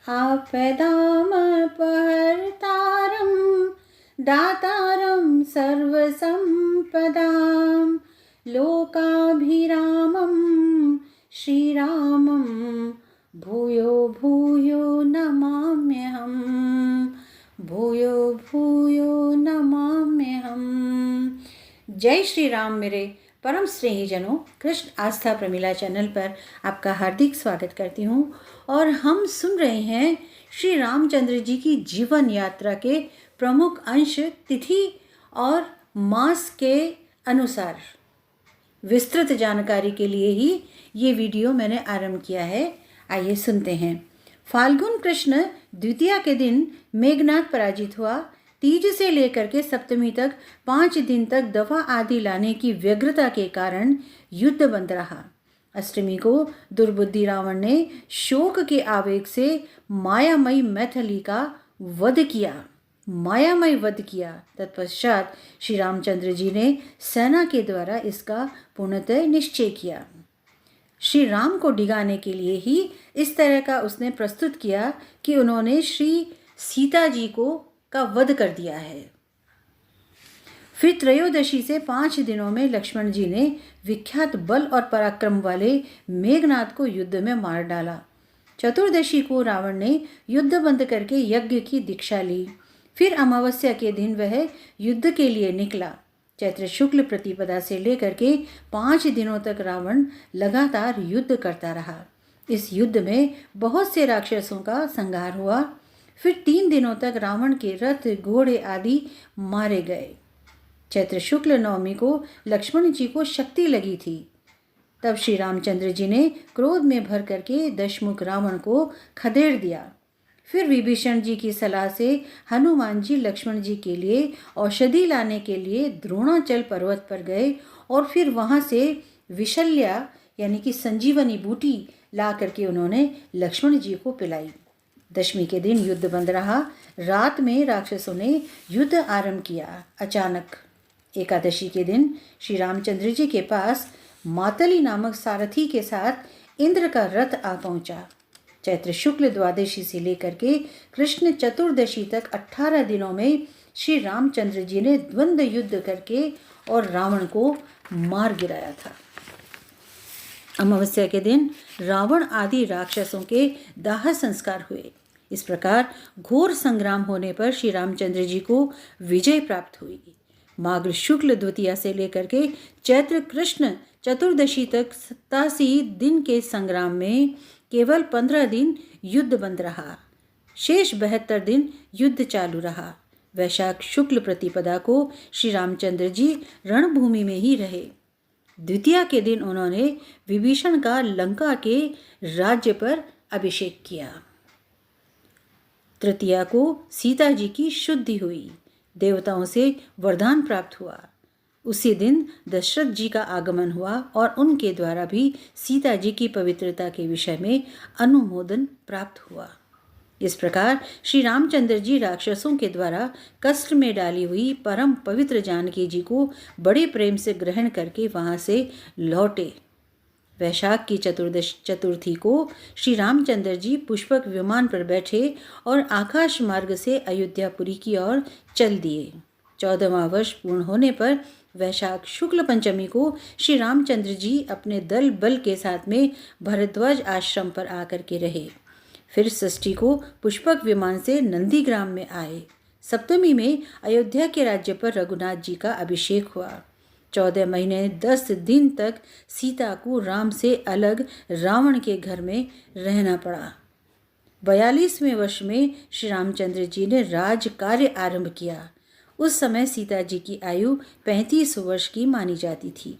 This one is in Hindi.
आपदामपहर्तारं दातारं सर्वसम्पदां लोकाभिरामं श्रीरामं भूयो भूयो नमाम्यहम् भूयो भूयो नमाम्यहम्। जय श्री राम। मेरे परम स्नेहीजनों, कृष्ण आस्था प्रमिला चैनल पर आपका हार्दिक स्वागत करती हूँ। और हम सुन रहे हैं श्री रामचंद्र जी की जीवन यात्रा के प्रमुख अंश तिथि और मास के अनुसार विस्तृत जानकारी के लिए ही ये वीडियो मैंने आरंभ किया है। आइए सुनते हैं। फाल्गुन कृष्ण द्वितीया के दिन मेघनाद पराजित हुआ। तीज से लेकर के सप्तमी तक 5 दिन तक दवा आदि लाने की व्यग्रता के कारण युद्ध बंद रहा। अष्टमी को दुर्बुद्धि रावण ने शोक के आवेग से मायामयी मैथिली का वध किया। तत्पश्चात श्री रामचंद्र जी ने सेना के द्वारा इसका पूर्णतः निश्चय किया। श्री राम को डिगाने के लिए ही इस तरह का उसने प्रस्तुत किया कि उन्होंने श्री सीता जी का वध कर दिया है। फिर त्रयोदशी से 5 दिनों में लक्ष्मण जी ने विख्यात बल और पराक्रम वाले मेघनाद को युद्ध में मार डाला। चतुर्दशी को रावण ने युद्ध बंद करके यज्ञ की दीक्षा ली। फिर अमावस्या के दिन वह युद्ध के लिए निकला। चैत्र शुक्ल प्रतिपदा से लेकर के 5 दिनों तक रावण लगातार युद्ध करता रहा। इस युद्ध में बहुत से राक्षसों का संहार हुआ। फिर 3 दिनों तक रावण के रथ घोड़े आदि मारे गए। चैत्र शुक्ल नवमी को लक्ष्मण जी को शक्ति लगी थी। तब श्री रामचंद्र जी ने क्रोध में भर करके दशमुख रावण को खदेड़ दिया। फिर विभीषण जी की सलाह से हनुमान जी लक्ष्मण जी के लिए औषधि लाने के लिए द्रोणाचल पर्वत पर गए और फिर वहाँ से विशल्या यानी कि संजीवनी बूटी ला करके उन्होंने लक्ष्मण जी को पिलाई। दशमी के दिन युद्ध बंद रहा। रात में राक्षसों ने युद्ध आरंभ किया। अचानक एकादशी के दिन श्री रामचंद्र जी के पास मातली नामक सारथी के साथ इंद्र का रथ आ पहुंचा। चैत्र शुक्ल द्वादशी से लेकर के कृष्ण चतुर्दशी तक 18 दिनों में श्री रामचंद्र जी ने द्वंद्व युद्ध करके और रावण को मार गिराया था। अमावस्या के दिन रावण आदि राक्षसों के दाह संस्कार हुए। इस प्रकार घोर संग्राम होने पर श्री रामचंद्र जी को विजय प्राप्त हुई। माघ शुक्ल द्वितीया से लेकर के चैत्र कृष्ण चतुर्दशी तक 87 दिन के संग्राम में केवल 15 दिन युद्ध बंद रहा। शेष 72 दिन युद्ध चालू रहा। वैशाख शुक्ल प्रतिपदा को श्री रामचंद्र जी रणभूमि में ही रहे। द्वितीया के दिन उन्होंने विभीषण का लंका के राज्य पर अभिषेक किया। तृतीया को सीता जी की शुद्धि हुई। देवताओं से वरदान प्राप्त हुआ। उसी दिन दशरथ जी का आगमन हुआ और उनके द्वारा भी सीता जी की पवित्रता के विषय में अनुमोदन प्राप्त हुआ। इस प्रकार श्री रामचंद्र जी राक्षसों के द्वारा कष्ट में डाली हुई परम पवित्र जानकी जी को बड़े प्रेम से ग्रहण करके वहां से लौटे। वैशाख की चतुर्थी को श्री रामचंद्र जी पुष्पक विमान पर बैठे और आकाश मार्ग से अयोध्यापुरी की ओर चल दिए। 14वां वर्ष पूर्ण होने पर वैशाख शुक्ल पंचमी को श्री रामचंद्र जी अपने दल बल के साथ में भरद्वाज आश्रम पर आकर के रहे। फिर षष्ठी को पुष्पक विमान से नंदीग्राम में आए। सप्तमी में अयोध्या के राज्य पर रघुनाथ जी का अभिषेक हुआ। 14 महीने 10 दिन तक सीता को राम से अलग रावण के घर में रहना पड़ा। 42वें वर्ष में श्री रामचंद्र जी ने राज कार्य आरंभ किया। उस समय सीता जी की आयु 35 वर्ष की मानी जाती थी।